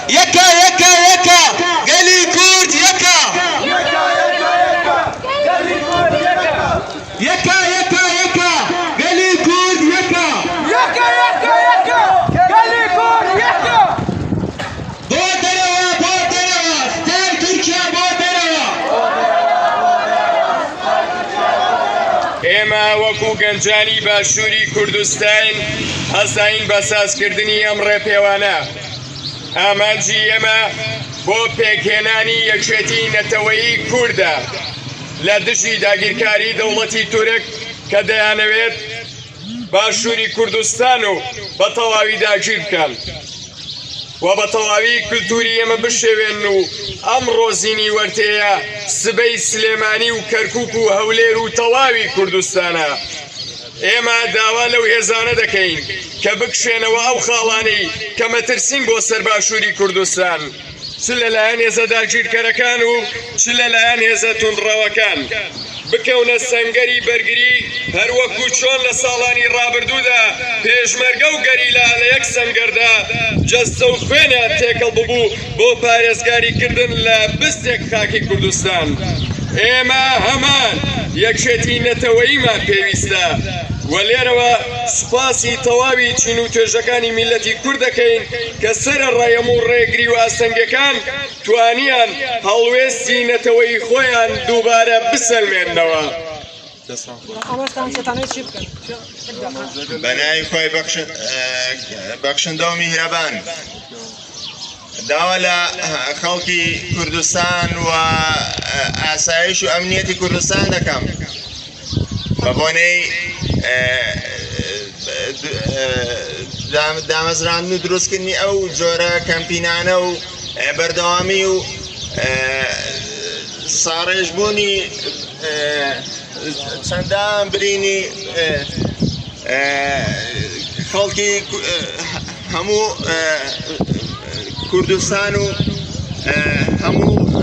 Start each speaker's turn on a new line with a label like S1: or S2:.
S1: يكا يكا يكا قالي كورد يكا يكا يكا يكا قالي كورد يكا
S2: يكا يكا يكا قالي كورد يكا
S1: بودروا ستار تركيا بودروا
S3: ئێمە وەکو گەنجانی باشووری کوردستان هەستاین بە سازکردنی ئەم ڕێپێوانە. ئامانجی ئێمە بۆ پێکهێنانی یەکێتی نەتەوەیی کووردە لە دژی داگیرکاری دەوڵەتی تورک کە دەیانەوێت باشووری کوردستان و بە تەواوی داگیر بکەن و بە تەواوی کولتوری ئێمە بشێوێن و ئەم ڕۆزینی وەرتەیە سبەی سلێمانی و کەرکووک و هەولێر و تەواوی کوردستانە. ئێمە داوا لەو هێزانە دەکەین کە بکشێنەوە ئەو خاڵانەی کە مەترسین بۆ سەر باشووری کوردستان، چ لەلایەن هێزە داگیرکەرەکان و چ لەلایەن هێزە توندڕەوەکان، بکەونە سەنگەری بەرگری هەروەکو چۆن لە ساڵانی ڕابردوودا پێشمەرگە و گەریلا لە یەک سەنگەردا جەستە و خوێنیان تێکەڵ ببوو بۆ پارێزگاریکردن لە بستێک خاکی کوردستان. ئێمە هەمان یەکێتی نەتەوەییمان پێویستە و لێرەوە سوپاسی تەواوی چین و توێژەکانی میلەتی کورد دەکەین کە سەرە ڕێەم و ڕێگری و ئاستەنگەکان توانیان هەڵوێستی نەتەوەی خۆیان دووبارە بسەلمێننەوە.
S4: بەناوی خۆی بەخشندە و میهرەبان داوا لە خەڵکی کوردستان و ئاسایش و ئەمنیەتی کوردستان دەکەم بە بۆنەی دامەزراندن و دروستکردنی ئەو جۆرە کەمپینانە و بەردەوامی و ساڕێژبوونی چەندان برینی خەڵکی هەموو کوردستان و هەموو